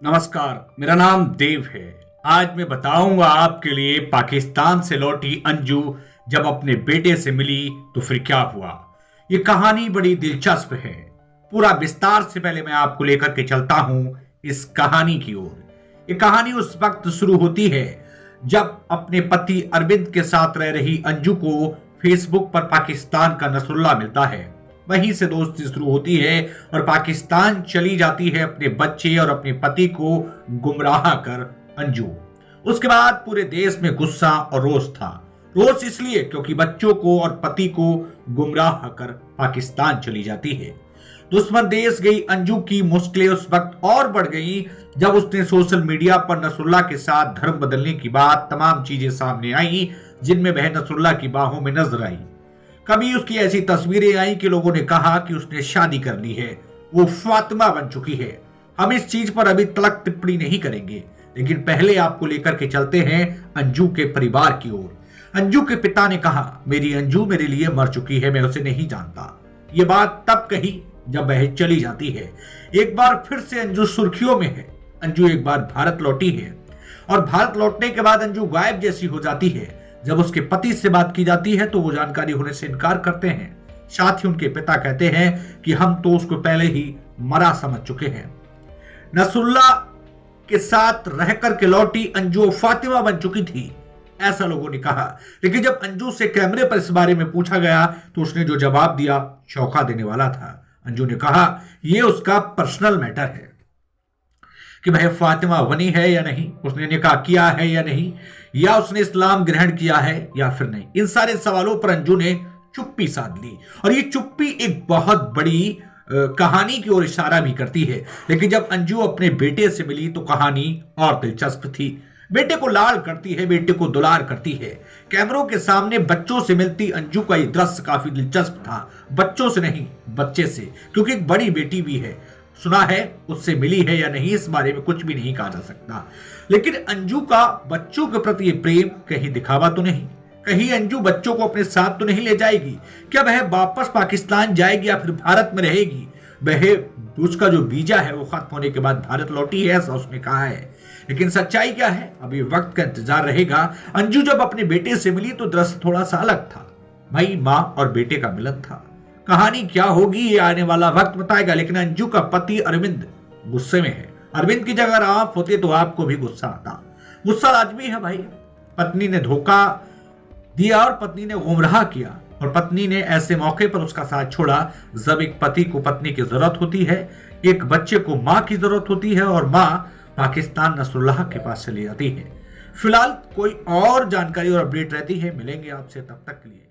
नमस्कार, मेरा नाम देव है। आज मैं बताऊंगा आपके लिए पाकिस्तान से लौटी अंजू जब अपने बेटे से मिली तो फिर क्या हुआ। ये कहानी बड़ी दिलचस्प है। पूरा विस्तार से पहले मैं आपको लेकर के चलता हूं इस कहानी की ओर। ये कहानी उस वक्त शुरू होती है जब अपने पति अरविंद के साथ रह रही अंजू को फेसबुक पर पाकिस्तान का नसरुल्लाह मिलता है। वहीं से दोस्ती शुरू होती है और पाकिस्तान चली जाती है अपने बच्चे और अपने पति को गुमराह कर अंजू। उसके बाद पूरे देश में गुस्सा और रोष था। रोष इसलिए क्योंकि बच्चों को और पति को गुमराह कर पाकिस्तान चली जाती है। दुश्मन देश गई अंजू की मुश्किलें उस वक्त और बढ़ गई जब उसने सोशल मीडिया पर नसरुल्लाह के साथ धर्म बदलने की बात तमाम चीजें सामने आई जिनमें वह नसरुल्लाह की बाहों में नजर आई। कभी उसकी ऐसी तस्वीरें आई कि लोगों ने कहा कि उसने शादी कर ली है, वो फातिमा बन चुकी है। हम इस चीज पर अभी तक टिप्पणी नहीं करेंगे, लेकिन पहले आपको लेकर के चलते हैं अंजू के परिवार की ओर। अंजू के पिता ने कहा, मेरी अंजू मेरे लिए मर चुकी है, मैं उसे नहीं जानता। ये बात तब कही जब वह चली जाती है। एक बार फिर से अंजू सुर्खियों में है। अंजू एक बार भारत लौटी है और भारत लौटने के बाद अंजू गायब जैसी हो जाती है। जब उसके पति से बात की जाती है तो वो जानकारी होने से इनकार करते हैं। साथ ही उनके पिता कहते हैं कि हम तो उसको पहले ही मरा समझ चुके हैं। नसरुल्लाह के साथ रहकर के लौटी अंजू फातिमा बन चुकी थी, ऐसा लोगों ने कहा। लेकिन जब अंजू से कैमरे पर इस बारे में पूछा गया तो उसने जो जवाब दिया चौंका देने वाला था। अंजू ने कहा यह उसका पर्सनल मैटर है कि वह फातिमा बनी है या नहीं, उसने निकाह किया है या नहीं, या उसने इस्लाम ग्रहण किया है या फिर नहीं। इन सारे सवालों पर अंजू ने चुप्पी साध ली और ये चुप्पी एक बहुत बड़ी कहानी की ओर इशारा भी करती है। लेकिन जब अंजू अपने बेटे से मिली तो कहानी और दिलचस्प थी। बेटे को लाड़ करती है, बेटे को दुलार करती है। कैमरों के सामने बच्चों से मिलती अंजू का यह दृश्य काफी दिलचस्प था। बच्चों से नहीं, बच्चे से, क्योंकि एक बड़ी बेटी भी है। सुना है उससे मिली है या नहीं, इस बारे में कुछ भी नहीं कहा जा सकता। लेकिन अंजू का बच्चों के प्रति ये प्रेम कहीं दिखावा तो नहीं, कहीं अंजू बच्चों को अपने साथ तो नहीं ले जाएगी? क्या वह वापस पाकिस्तान जाएगी या फिर भारत में रहेगी? वह उसका जो वीजा है वो खत्म होने के बाद भारत लौटी है, ऐसा उसने कहा है। लेकिन सच्चाई क्या है, अभी वक्त का इंतजार रहेगा। अंजू जब अपने बेटे से मिली तो दृश्य थोड़ा सा अलग था। भाई, माँ और बेटे का मिलन था। कहानी क्या होगी ये आने वाला वक्त बताएगा। लेकिन अंजू का पति अरविंद गुस्से में है। अरविंद की जगह आप होते तो आपको भी गुस्सा आता। गुस्सा लाजमी है भाई। पत्नी ने धोखा दिया और पत्नी ने गुमराह किया और पत्नी ने ऐसे मौके पर उसका साथ छोड़ा जब एक पति को पत्नी की जरूरत होती है, एक बच्चे को मां की जरूरत होती है और मां पाकिस्तान नसरुल्लाह के पास चली जाती है। फिलहाल कोई और जानकारी और अपडेट रहती है, मिलेंगे आपसे, तब तक के लिए।